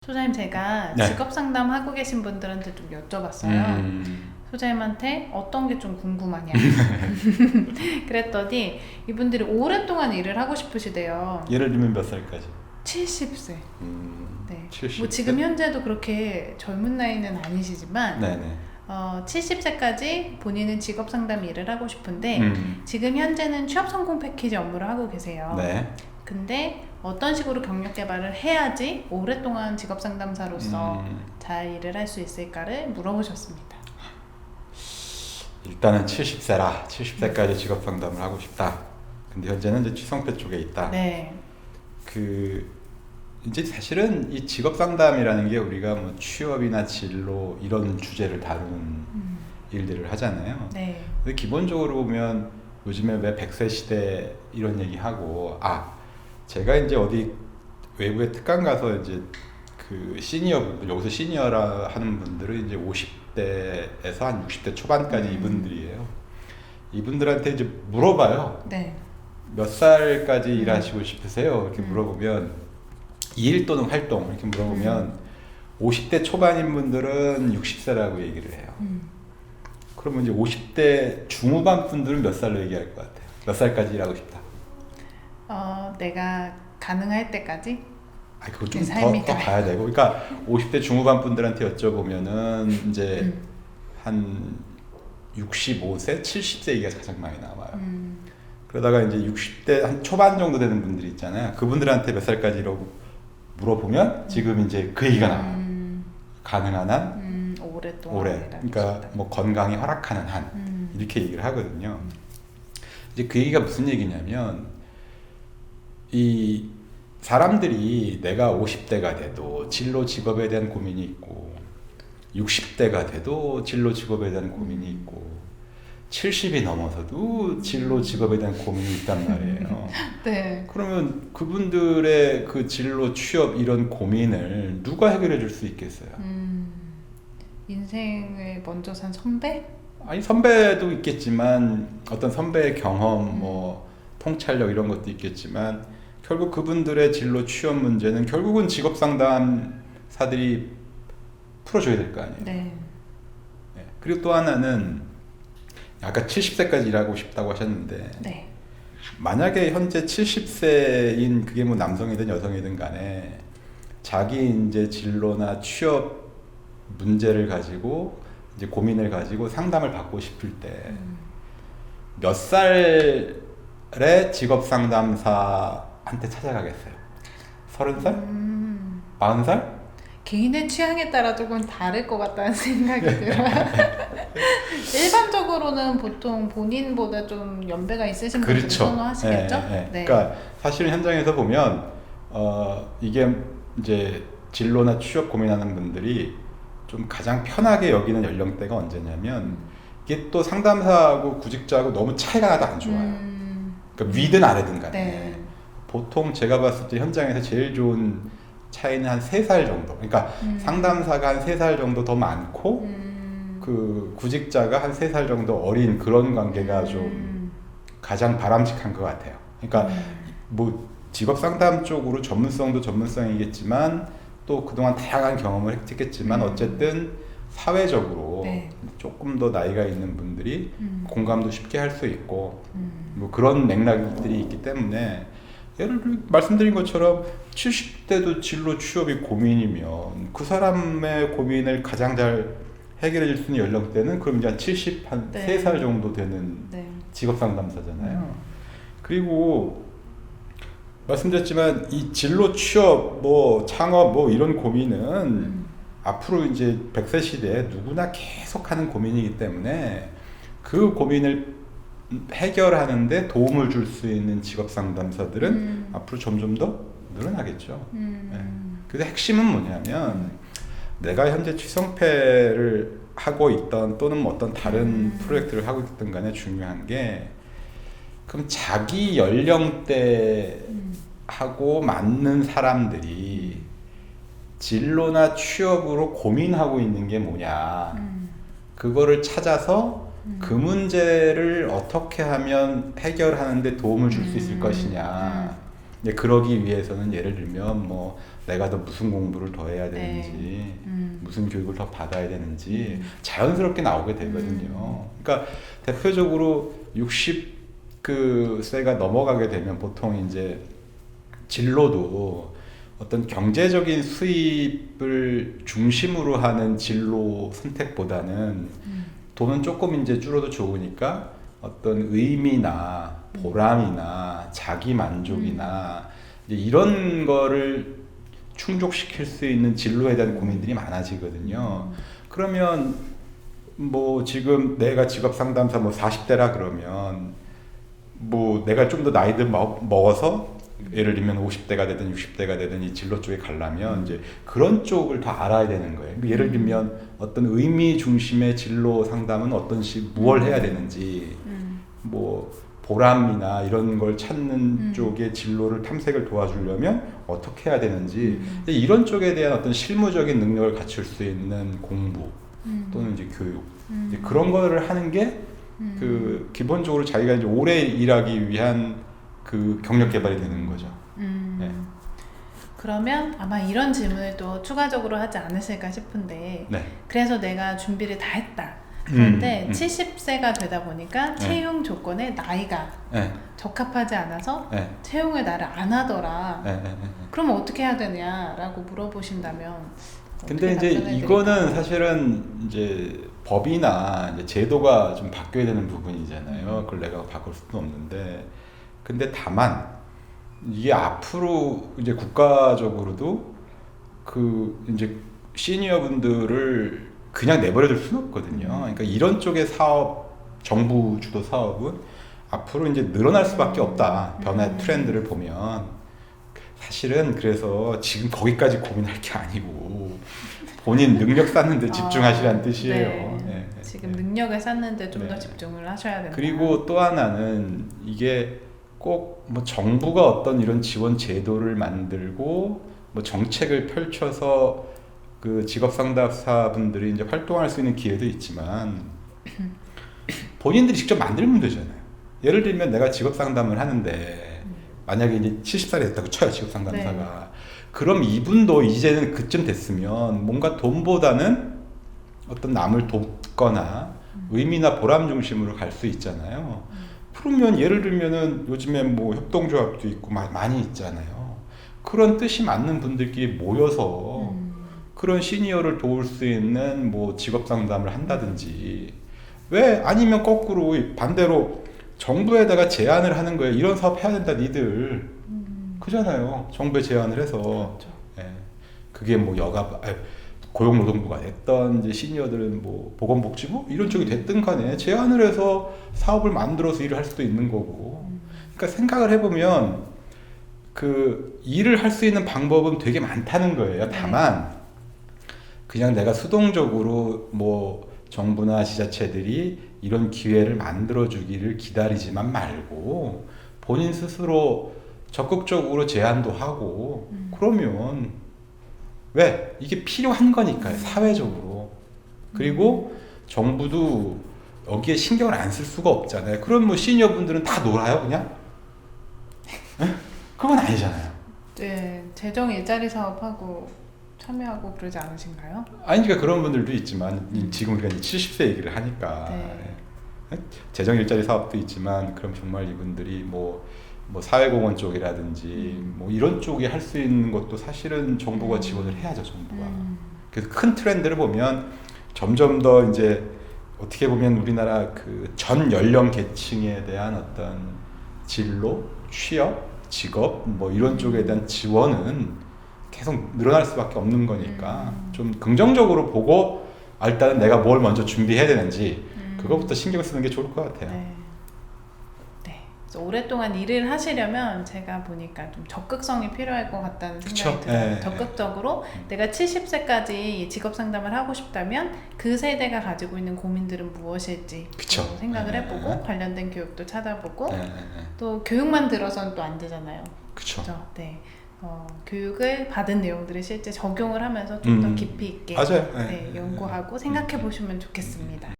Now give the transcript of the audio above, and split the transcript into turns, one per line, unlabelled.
소장님, 제가
네.
직업 상담 하고 계신 분들한테 좀 여쭤봤어요.
음,
소장님한테 어떤 게 좀 궁금하냐. 그랬더니 이분들이 오랫동안 일을 하고 싶으시대요.
예를 들면 몇 살까지?
70세. 네.
70세?
뭐 지금 현재도 그렇게 젊은 나이는 아니시지만
네네.
70세까지 본인은 직업 상담 일을 하고 싶은데 지금 현재는 취업 성공 패키지 업무를 하고 계세요.
네.
근데 어떤 식으로 경력 개발을 해야지 오랫동안 직업 상담사로서 잘 일을 할 수 있을까를 물어보셨습니다.
일단은 70세라 70세까지 직업 상담을 하고 싶다. 근데 현재는 이제 취성패 쪽에 있다.
네.
이제 사실은 이 직업 상담이라는 게 우리가 뭐 취업이나 진로 이런 주제를 다루는 일들을 하잖아요.
네.
근데 기본적으로 보면 요즘에 왜 100세 시대 이런 얘기하고 제가 이제 어디 외부에 특강 가서 이제 그 시니어 분들, 여기서 시니어라 하는 분들은 이제 50대에서 한 60대 초반까지 이분들이에요. 이분들한테 이제 물어봐요.
네.
몇 살까지 일하시고 싶으세요? 이렇게 물어보면 일 또는 활동 이렇게 물어보면 50대 초반인 분들은 60세라고 얘기를 해요. 그러면 이제 50대 중후반 분들은 몇 살로 얘기할 것 같아요? 몇 살까지 일하고 싶다?
내가 가능할 때까지?
그거
내
좀
삶이
더 봐야 되고, 그러니까 50대 중후반 분들한테 여쭤보면은 이제 한 65세, 70세 얘기가 가장 많이 나와요. 그러다가 이제 60대 한 초반 정도 되는 분들이 있잖아요. 그분들한테 몇 살까지 이러고 물어보면 지금 이제 그 얘기가 나와요. 가능한 한
오랫동안
오래.
일하고
그러니까
싶다.
뭐 건강이 허락하는 한 이렇게 얘기를 하거든요. 이제 그 얘기가 무슨 얘기냐면 이 사람들이 내가 50대가 돼도 진로 직업에 대한 고민이 있고 60대가 돼도 진로 직업에 대한 고민이 있고 70이 넘어서도 진로 직업에 대한 고민이 있단 말이에요.
네.
그러면 그분들의 그 진로 취업 이런 고민을 누가 해결해 줄 수 있겠어요?
인생을 먼저 산 선배?
아니 선배도 있겠지만 어떤 선배의 경험 뭐 통찰력 이런 것도 있겠지만 결국 그분들의 진로 취업 문제는 결국은 직업 상담사들이 풀어줘야 될 거 아니에요.
네.
네. 그리고 또 하나는 아까 70세까지 일하고 싶다고 하셨는데
네.
만약에 현재 70세인 그게 뭐 남성이든 여성이든 간에 자기 이제 진로나 취업 문제를 가지고 이제 고민을 가지고 상담을 받고 싶을 때 몇 살의 직업 상담사한테 찾아가겠어요? 30살? 40살?
개인의 취향에 따라 조금 다를 것 같다는 생각이 들어요. 일반적으로는 보통 본인보다 좀 연배가 있으신 분들을
그렇죠.
선호하시겠죠? 네.
그러니까 사실은 현장에서 보면 이게 이제 진로나 취업 고민하는 분들이 좀 가장 편하게 여기는 연령대가 언제냐면 이게 또 상담사하고 구직자하고 너무 차이가 나도 안 좋아요. 그러니까 위든 아래든 간에
네.
보통 제가 봤을 때 현장에서 제일 좋은 차이는 한 3살 정도. 그러니까 상담사가 한 3살 정도 더 많고 그 구직자가 한 3살 정도 어린 그런 관계가 좀 가장 바람직한 것 같아요. 그러니까 뭐 직업 상담 쪽으로 전문성도 전문성이겠지만 또 그동안 다양한 경험을 했겠지만 어쨌든 사회적으로
네.
조금 더 나이가 있는 분들이 공감도 쉽게 할 수 있고 뭐 그런 맥락들이 있기 때문에 예를 들어 말씀드린 것처럼 70대도 진로 취업이 고민이면 그 사람의 고민을 가장 잘 해결해 줄 수 있는 연령대는 그럼 이제 한 70, 한
네.
3살 정도 되는
네.
직업 상담사잖아요. 그리고 말씀드렸지만 이 진로 취업 뭐 창업 뭐 이런 고민은 앞으로 이제 100세 시대에 누구나 계속 하는 고민이기 때문에 그 고민을 해결하는데 도움을 줄 수 있는 직업 상담사들은 앞으로 점점 더 늘어나겠죠. 네. 그래서 핵심은 뭐냐면 내가 현재 취성패를 하고 있던 또는 뭐 어떤 다른 프로젝트를 하고 있던 간에 중요한 게 그럼 자기 연령대하고 맞는 사람들이 진로나 취업으로 고민하고 있는 게 뭐냐 그거를 찾아서 그 문제를 어떻게 하면 해결하는 데 도움을 줄 수 있을 것이냐 이제 그러기 위해서는 예를 들면 뭐 내가 더 무슨 공부를 더 해야 되는지 무슨 교육을 더 받아야 되는지 자연스럽게 나오게 되거든요. 그러니까 대표적으로 60세가 넘어가게 되면 보통 이제 진로도 어떤 경제적인 수입을 중심으로 하는 진로 선택보다는 돈은 조금 이제 줄어도 좋으니까 어떤 의미나 보람이나 자기 만족이나 이제 이런 거를 충족시킬 수 있는 진로에 대한 고민들이 많아지거든요. 그러면 뭐 지금 내가 직업 상담사 뭐 40대라 그러면 뭐 내가 좀 더 나이들 먹어서 예를 들면 50대가 되든 60대가 되든 이 진로 쪽에 가려면 이제 그런 쪽을 더 알아야 되는 거예요. 예를 들면 어떤 의미 중심의 진로 상담은 어떤 무엇을 해야 되는지 뭐 보람이나 이런 걸 찾는 쪽의 진로를 탐색을 도와주려면 어떻게 해야 되는지 이런 쪽에 대한 어떤 실무적인 능력을 갖출 수 있는 공부 또는 이제 교육 이제 그런 거를 하는 게 그 기본적으로 자기가 이제 오래 일하기 위한 그 경력 개발이 되는 거죠. 네.
그러면 아마 이런 질문을 또 추가적으로 하지 않으실까 싶은데
네.
그래서 내가 준비를 다 했다. 그런데 70세가 되다 보니까 채용 조건에 나이가 적합하지 않아서 채용을 나를 안 하더라. 그럼 어떻게 해야 되냐라고 물어보신다면
근데 이제 이거는 사실은 이제 법이나 이제 제도가 좀 바뀌어야 되는 부분이잖아요. 그걸 내가 바꿀 수는 없는데 근데 다만 이게 앞으로 이제 국가적으로도 그 이제 시니어 분들을 그냥 내버려둘 수는 없거든요. 그러니까 이런 쪽의 사업, 정부 주도 사업은 앞으로 이제 늘어날 수밖에 없다. 변화의 트렌드를 보면 사실은 그래서 지금 거기까지 고민할 게 아니고 본인 능력 쌓는 데 집중하시라는 뜻이에요.
네. 지금 능력을 쌓는 데 좀 더 집중을 하셔야 된다.
그리고 또 하나는 이게 꼭 뭐 정부가 어떤 이런 지원 제도를 만들고 뭐 정책을 펼쳐서 그 직업 상담사분들이 이제 활동할 수 있는 기회도 있지만 본인들이 직접 만들면 되잖아요. 예를 들면 내가 직업 상담을 하는데 만약에 이제 70살이 됐다고 쳐요, 직업 상담사가. 그럼 이분도 이제는 그쯤 됐으면 뭔가 돈보다는 어떤 남을 돕거나 의미나 보람 중심으로 갈 수 있잖아요. 그러면 예를 들면은 요즘에 뭐 협동조합도 있고 많이 있잖아요. 그런 뜻이 맞는 분들끼리 모여서 그런 시니어를 도울 수 있는 뭐 직업 상담을 한다든지 왜 아니면 거꾸로 반대로 정부에다가 제안을 하는 거예요. 이런 사업 해야 된다 니들. 그잖아요. 정부에 제안을 해서
그렇죠.
그게 뭐 고용노동부가 됐던 이제 시니어들은 뭐 보건복지부 이런 쪽이 됐든 간에 제안을 해서 사업을 만들어서 일을 할 수도 있는 거고. 그러니까 생각을 해보면 그 일을 할 수 있는 방법은 되게 많다는 거예요. 다만 그냥 내가 수동적으로 뭐 정부나 지자체들이 이런 기회를 만들어주기를 기다리지만 말고 본인 스스로 적극적으로 제안도 하고 그러면 왜? 이게 필요한 거니까요. 사회적으로. 그리고 정부도 여기에 신경을 안 쓸 수가 없잖아요. 그럼 뭐 시니어분들은 다 놀아요 그냥? 그건 아니잖아요.
네, 재정 일자리 사업하고 참여하고 그러지 않으신가요?
아니 그러니까 그런 분들도 있지만 지금 우리가 이제 70세 얘기를 하니까 재정 일자리 사업도 있지만 그럼 정말 이분들이 뭐 사회공헌 쪽이라든지 뭐 이런 쪽에 할 수 있는 것도 사실은 정부가 지원을 해야죠. 정부가. 그래서 큰 트렌드를 보면 점점 더 이제 어떻게 보면 우리나라 그 전 연령 계층에 대한 어떤 진로, 취업, 직업 뭐 이런 쪽에 대한 지원은 계속 늘어날 수밖에 없는 거니까 좀 긍정적으로 보고 일단은 내가 뭘 먼저 준비해야 되는지 그거부터 신경 쓰는 게 좋을 것 같아요.
그래서 오랫동안 일을 하시려면 제가 보니까 좀 적극성이 필요할 것 같다는 생각이 들어요. 적극적으로 내가 70세까지 직업 상담을 하고 싶다면 그 세대가 가지고 있는 고민들은 무엇일지 생각을 해보고 관련된 교육도 찾아보고 또 교육만 들어서는 또 안 되잖아요. 그렇죠. 교육을 받은 내용들을 실제 적용을 하면서 좀 더 깊이 있게 연구하고 생각해 보시면 좋겠습니다.